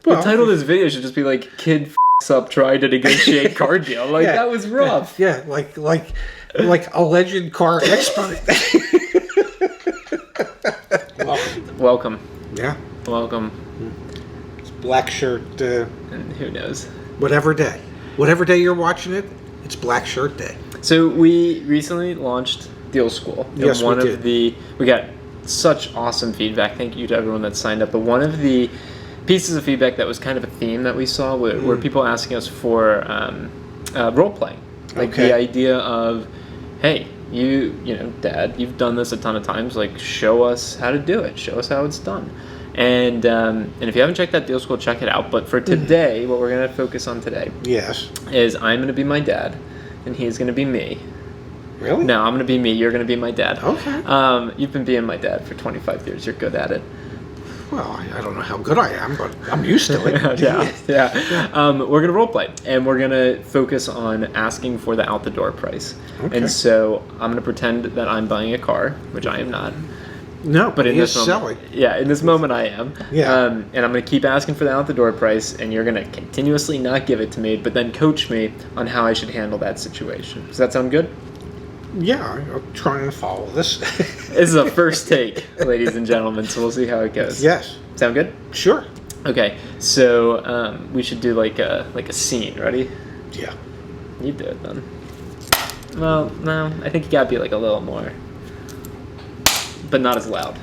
Well, the title of this video should just be like, kid f***s up trying to negotiate car deal. Like, that was rough. Yeah, like alleged car expert. Welcome. Yeah. Welcome. It's black shirt. And who knows? Whatever day you're watching it, it's Black Shirt Day. So we recently launched Deal School. Yes, we did. We got such awesome feedback. Thank you to everyone that signed up. But one of the pieces of feedback that was kind of a theme that we saw were people asking us for role playing, like the idea of, hey, you know, Dad, you've done this a ton of times. Like, show us how to do it. Show us how it's done. And if you haven't checked out Deal School, check it out. But for today, what we're going to focus on today, is I'm going to be my dad, and he's going to be me. Really? No, I'm going to be me. You're going to be my dad. Okay. You've been being my dad for 25 years. You're good at it. Well, I don't know how good I am, but I'm used to it. yeah. We're going to role play, and we're going to focus on asking for the out-the-door price. Okay. And so I'm going to pretend that I'm buying a car, which I am not. No, but in this moment, in this moment I am. Yeah. And I'm going to keep asking for the out-the-door price, and you're going to continuously not give it to me, but then coach me on how I should handle that situation. Does that sound good? Yeah, I'm trying to follow this. This is a first take, ladies and gentlemen, so we'll see how it goes. Yes. Sound good? Sure. Okay, so we should do like a scene. Ready? Yeah. You do it then. Well, no, I think you gotta be like a little more, but not as loud.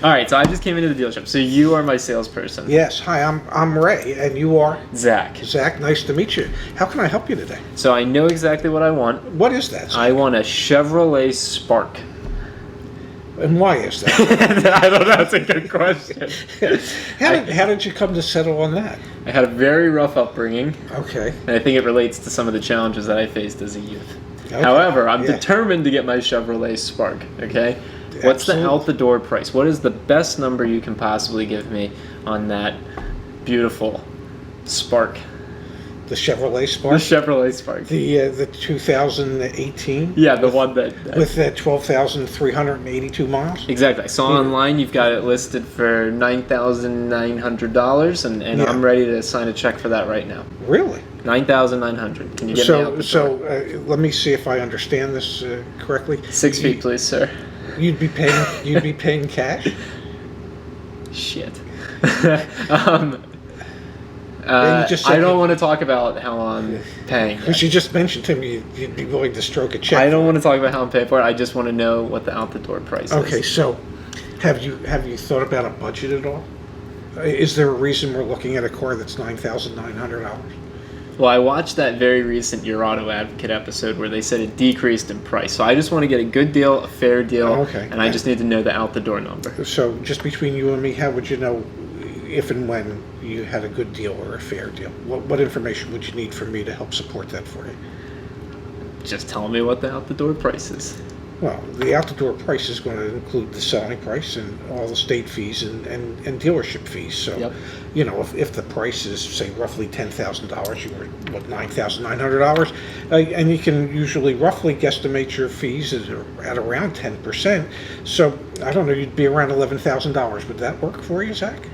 All right, so I just came into the dealership. So you are my salesperson. Yes. Hi, I'm Ray, and you are Zach. Zach, nice to meet you. How can I help you today? So I know exactly what I want. What is that, Zach? I want a Chevrolet Spark. And why is that? I don't know. That's a good question. How did you come to settle on that? I had a very rough upbringing. Okay. And I think it relates to some of the challenges that I faced as a youth. Okay. However, I'm determined to get my Chevrolet Spark, okay? What's the out-the-door price? What is the best number you can possibly give me on that beautiful Spark? The Chevrolet Spark? The Chevrolet Spark. The 2018? Yeah, the one that... with 12,382 miles? Exactly. I saw online you've got it listed for $9,900, and I'm ready to sign a check for that right now. Really? $9,900. Can you get me out the door? So let me see if I understand this correctly. 6 feet, please, sir. You'd be paying cash? Shit. I don't want to talk about how I'm paying. Because you just mentioned to me you'd be willing to stroke a check. I don't want to talk about how I'm paying for it. I just want to know what the out-the-door price is. Okay, so have you thought about a budget at all? Is there a reason we're looking at a car that's $9,900? Well, I watched that very recent Your Auto Advocate episode where they said it decreased in price. So I just want to get a good deal, a fair deal, and I just need to know the out-the-door number. So just between you and me, how would you know if and when you had a good deal or a fair deal? What information would you need from me to help support that for you? Just tell me what the out-the-door price is. Well, the out-the-door price is going to include the selling price and all the state fees and dealership fees. So, you know, if the price is, say, roughly $10,000, you were, $9,900? And you can usually roughly guesstimate your fees at around 10%. So, I don't know, you'd be around $11,000. Would that work for you, Zach?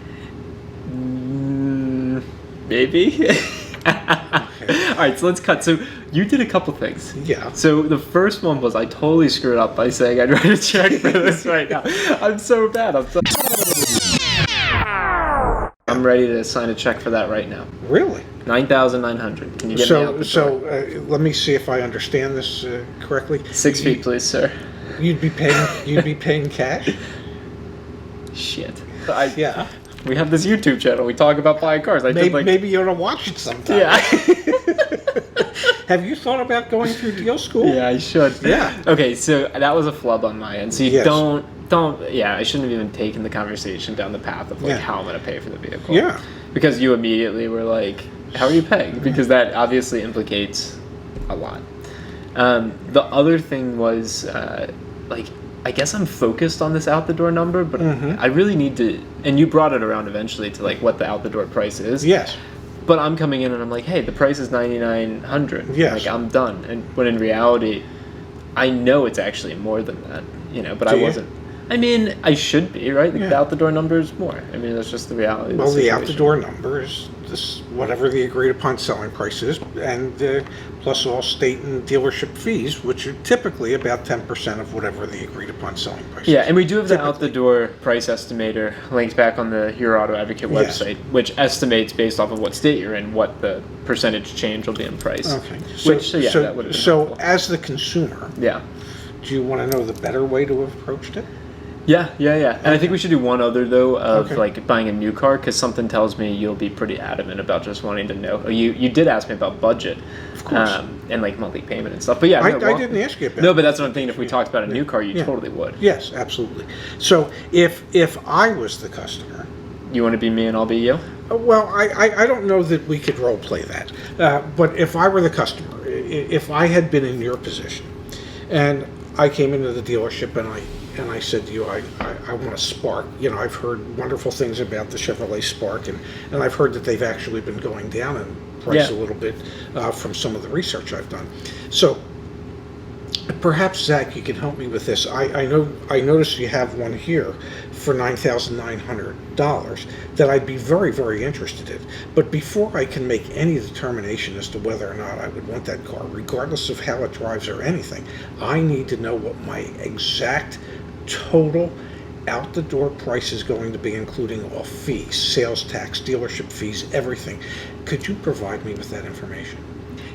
Maybe. All right, so let's cut. So you did a couple things. Yeah. So the first one was I totally screwed up by saying I'd write a check for this right now. I'm so bad. I'm ready to sign a check for that right now. Really? $9,900. Can you get me out the door? Let me see if I understand this correctly. 6 feet, please, sir. You'd be paying cash? Shit. Yeah. We have this YouTube channel. We talk about buying cars. Maybe you ought to watch it sometime. Yeah. Have you thought about going through deal school? Yeah, I should. Yeah. Okay, so that was a flub on my end. So you don't. Yeah, I shouldn't have even taken the conversation down the path of how I'm going to pay for the vehicle. Yeah. Because you immediately were like, "How are you paying?" Because that obviously implicates a lot. The other thing was I guess I'm focused on this out-the-door number, but I really need to, and you brought it around eventually to what the out-the-door price is. Yes. But I'm coming in and I'm like, hey, the price is $9,900. Yes. I'm done. And when in reality, I know it's actually more than that, but I I mean, I should be, right? The out-the-door number is more. I mean, that's just the reality. Well, the out-the-door number is this, whatever the agreed-upon selling price is, and plus all state and dealership fees, which are typically about 10% of whatever the agreed-upon selling price is. Yeah, and we do have the out-the-door price estimator linked back on the Your Auto Advocate website, which estimates based off of what state you're in what the percentage change will be in price. Okay. That would have been helpful. As the consumer, do you want to know the better way to have approached it? Yeah. And I think we should do one other, though, of like buying a new car, because something tells me you'll be pretty adamant about just wanting to know. You did ask me about budget. Of course. And like monthly payment and stuff. But yeah, I didn't ask you about No, but that's what I'm thinking. If we talked about a new car, you totally would. Yes, absolutely. So if I was the customer... You want to be me and I'll be you? Well, I don't know that we could role play that. But if I were the customer, if I had been in your position, and I came into the dealership and I said to you, I want a Spark. You know, I've heard wonderful things about the Chevrolet Spark, and I've heard that they've actually been going down in price a little bit from some of the research I've done. So perhaps, Zach, you can help me with this. I noticed you have one here for $9,900 that I'd be very, very interested in. But before I can make any determination as to whether or not I would want that car, regardless of how it drives or anything, I need to know what my exact total out-the-door price is going to be, including all fees, sales tax, dealership fees, everything. Could you provide me with that information?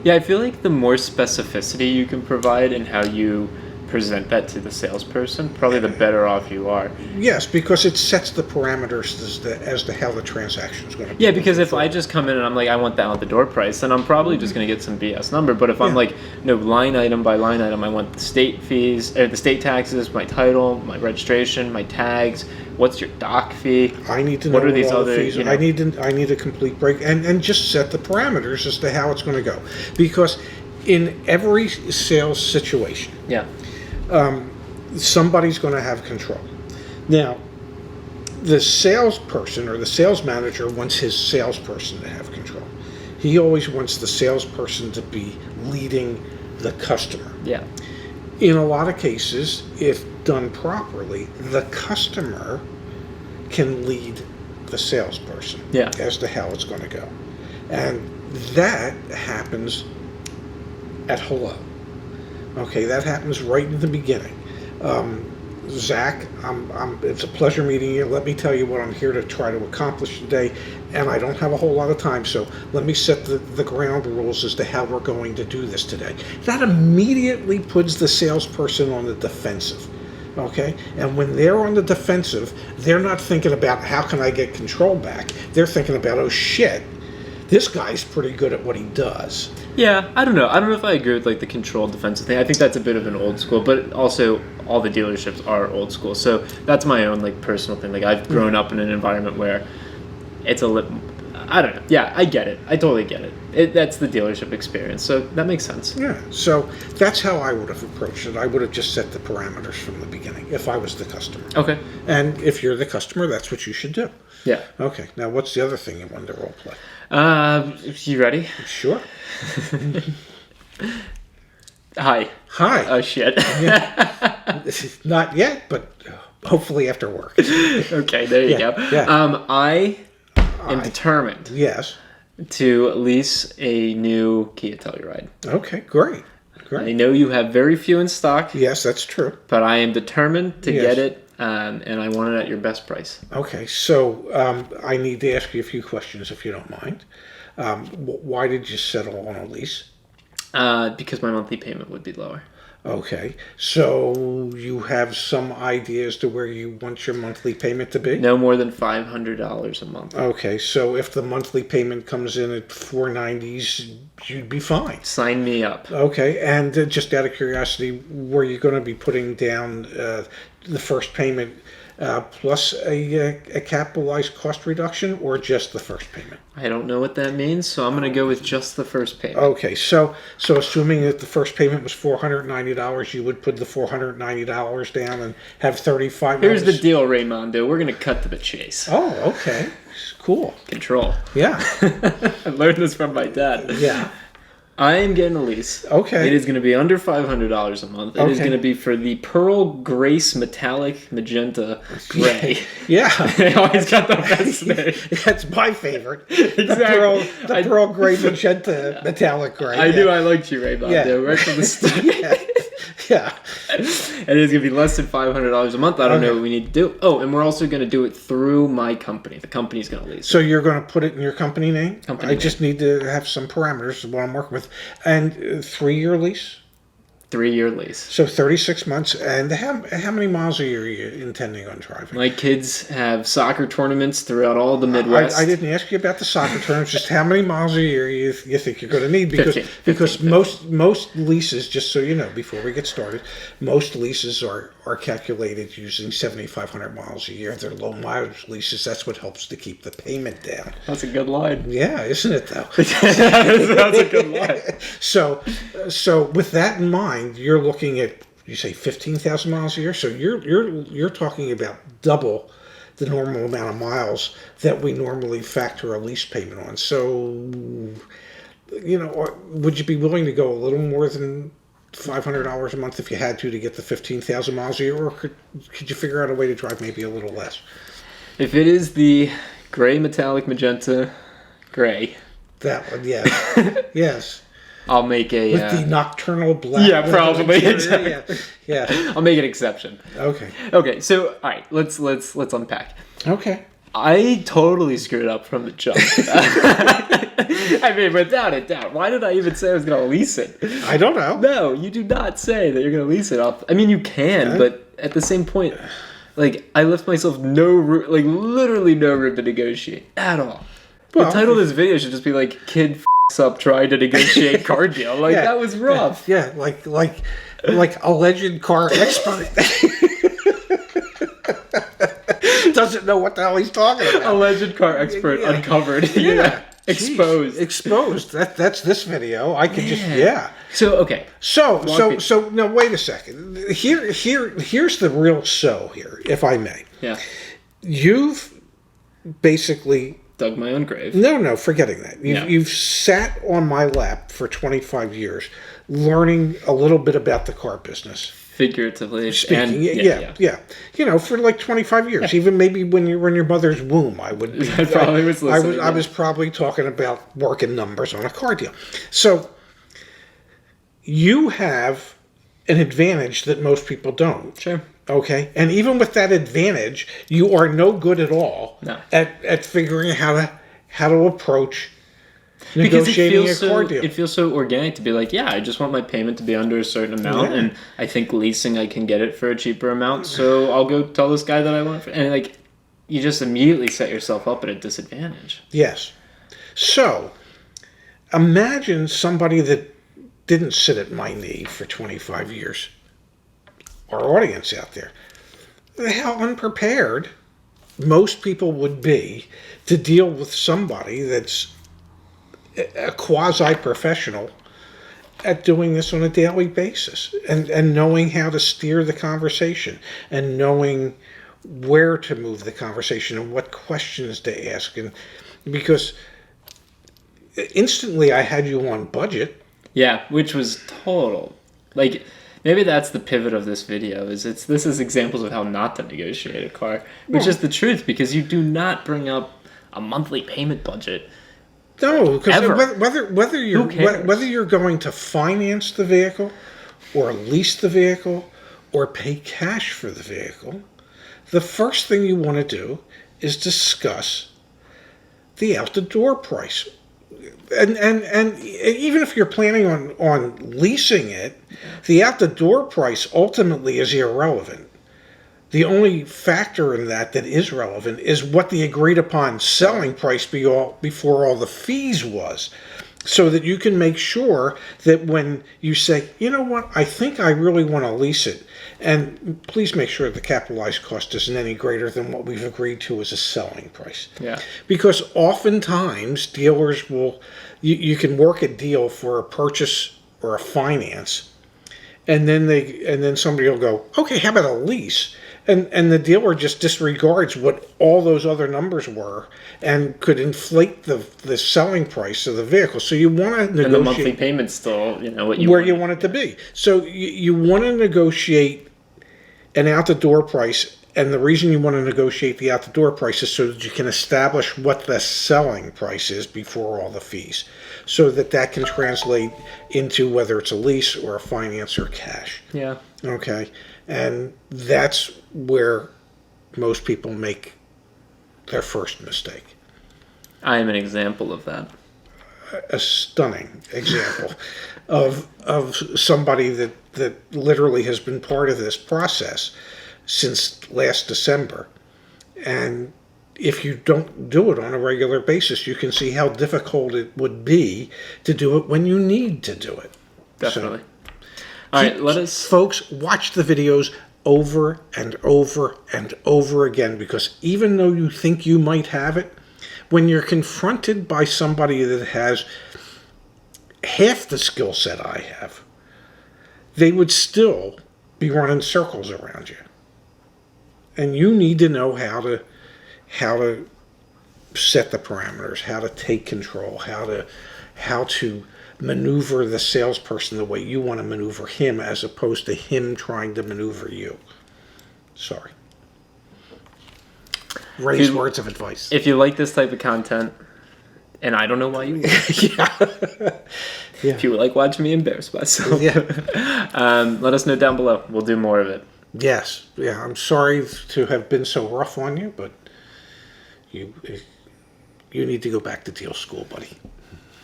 Yeah, I feel like the more specificity you can provide in how you present that to the salesperson, probably the better off you are. Yes, because it sets the parameters as to how the transaction is going to be. Yeah, because if I just come in and I'm like, I want the out-the-door price, then I'm probably just going to get some BS number. But if I'm like, no, line item by line item, I want the state fees, or the state taxes, my title, my registration, my tags. What's your doc fee? I need to know what are these all other the fees. you know? I need a complete break and just set the parameters as to how it's going to go. Because in every sales situation, somebody's going to have control. Now, the salesperson or the sales manager wants his salesperson to have control. He always wants the salesperson to be leading the customer. Yeah. In a lot of cases, if done properly, the customer can lead the salesperson as to how it's going to go. And that happens at hello. Okay, that happens right in the beginning. Zach, it's a pleasure meeting you. Let me tell you what I'm here to try to accomplish today, and I don't have a whole lot of time, so let me set the ground rules as to how we're going to do this today. That immediately puts the salesperson on the defensive, okay? And when they're on the defensive, they're not thinking about how can I get control back. They're thinking about, oh shit, this guy's pretty good at what he does. Yeah, I don't know. I don't know if I agree with like the controlled defensive thing. I think that's a bit of an old school, but also all the dealerships are old school. So that's my own like personal thing. Like I've grown up in an environment where it's I don't know. Yeah, I get it. I totally get it. That's the dealership experience. So that makes sense. Yeah. So that's how I would have approached it. I would have just set the parameters from the beginning if I was the customer. Okay. And if you're the customer, that's what you should do. Yeah. Okay. Now, what's the other thing you wanted to role play? You ready? Sure. Hi. Oh, shit. Yeah. Not yet, but hopefully after work. Okay, there you go. Yeah. I am determined to lease a new Kia Telluride. Okay, great. I know you have very few in stock. Yes, that's true. But I am determined to get it, and I want it at your best price. Okay, so I need to ask you a few questions if you don't mind. Why did you settle on a lease? Because my monthly payment would be lower. Okay, so you have some idea as to where you want your monthly payment to be? No more than $500 a month. Okay, so if the monthly payment comes in at $490s, you'd be fine. Sign me up. Okay, and just out of curiosity, were you going to be putting down the first payment plus a capitalized cost reduction, or just the first payment? I don't know what that means, so I'm going to go with just the first payment. Okay, so assuming that the first payment was $490, you would put the $490 down and have $35. Here's the deal, Raymondo. We're going to cut to the chase. Oh, okay. Cool. Control. Yeah. I learned this from my dad. Yeah. I am getting a lease. Okay. It is going to be under $500 a month. It is Okay. going to be for the Pearl Grace Metallic Magenta Gray. Yeah. They always got the best name. That's my favorite. Exactly. The pearl gray magenta metallic gray. I knew I liked you, Ray Bob, Yeah. though, right from the start. Yeah. And it's going to be less than $500 a month. I don't know what we need to do. Oh, and we're also going to do it through my company. The company's going to lease. So you're going to put it in your company name? Company I name. just need to have some parameters of what I'm working with. And 3-year lease? 3-year lease. So 36 months. And how many miles a year are you intending on driving? My kids have soccer tournaments throughout all the Midwest. I didn't ask you about the soccer terms. Just how many miles a year you think you're going to need? Because 15. most leases, just so you know, before we get started, most leases are calculated using 7,500 miles a year. They're low mileage leases. That's what helps to keep the payment down. That's a good line. Yeah, isn't it though? That's a good line. So with that in mind, you're looking at, you say 15,000 miles a year. So you're talking about double the normal amount of miles that we normally factor a lease payment on. So, would you be willing to go a little more than $500 a month if you had to get the 15,000 miles a year, or could you figure out a way to drive maybe a little less? If it is the gray metallic magenta gray, That one, yes, yes. I'll make a With the nocturnal black. yeah, probably. Exactly. Yeah. I'll make an exception. Okay. Okay, so all right, let's unpack. Okay. I totally screwed up from the jump. I mean, without a doubt. Why did I even say I was going to lease it? I don't know. No, you do not say that you're going to lease it off. I mean, you can, but at the same point, like, I left myself literally no room to negotiate at all. Well, the title of this video should just be like, kid f***s up trying to negotiate car deal. Like, that was rough. Yeah, like alleged car expert. Doesn't know what the hell he's talking about. Alleged car expert uncovered. Yeah. Exposed. Jeez, exposed. That's this video. I could just So okay. So no, wait a second. Here's the real here, if I may. Yeah. You've basically Dug my own grave. No, forgetting that. You've sat on my lap for 25 years, learning a little bit about the car business. Figuratively Speaking, yeah. For like 25 years, even maybe when you were in your mother's womb, I would. I probably was listening. I was probably talking about working numbers on a car deal. So you have an advantage that most people don't. Sure. Okay, and even with that advantage, you are no good at all No. at figuring how to approach negotiating a car deal. It feels so organic to be like, yeah, I just want my payment to be under a certain amount, and I think leasing I can get it for a cheaper amount, so I'll go tell this guy that I want it. And like, you just immediately set yourself up at a disadvantage. Yes. So, imagine somebody that didn't sit at my knee for 25 years. Our audience out there. How unprepared most people would be to deal with somebody that's a quasi-professional at doing this on a daily basis and knowing how to steer the conversation and knowing where to move the conversation and what questions to ask. And because instantly I had you on budget. Yeah, which was total. Like, maybe that's the pivot of this video. This is examples of how not to negotiate a car, which is the truth, because you do not bring up a monthly payment budget. No, because Ever. whether you're going to finance the vehicle, or lease the vehicle, or pay cash for the vehicle, the first thing you want to do is discuss the out the door price. And even if you're planning on leasing it, the out the door price ultimately is irrelevant. The only factor in that is relevant is what the agreed upon selling price before all the fees was, so that you can make sure that when you say, you know what, I think I really want to lease it, and please make sure the capitalized cost isn't any greater than what we've agreed to as a selling price. Yeah. Because oftentimes dealers will, you can work a deal for a purchase or a finance, and then somebody will go, okay, how about a lease? And the dealer just disregards what all those other numbers were and could inflate the selling price of the vehicle. So you want to negotiate. And the monthly payment's still, what you where you want it to be. So you want to negotiate an out-the-door price, and the reason you want to negotiate the out-the-door price is so that you can establish what the selling price is before all the fees, so that can translate into whether it's a lease or a finance or cash. Yeah. Okay, and that's where most people make their first mistake. I am an example of that. A stunning example of somebody that literally has been part of this process since last December. And if you don't do it on a regular basis, you can see how difficult it would be to do it when you need to do it. Definitely. All right, folks, watch the videos over and over and over again, because even though you think you might have it, when you're confronted by somebody that has half the skill set I have, they would still be running circles around you. And you need to know how to set the parameters, how to take control, how to maneuver the salesperson the way you want to maneuver him, as opposed to him trying to maneuver you. Sorry. Ray's words of advice. If you like this type of content, and I don't know why you would. Yeah. If you like watching me embarrass myself, let us know down below. We'll do more of it. Yes. Yeah, I'm sorry to have been so rough on you, but you need to go back to deal school, buddy.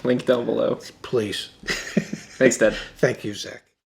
Link down below. Please. Thanks, Dad. Thank you, Zach.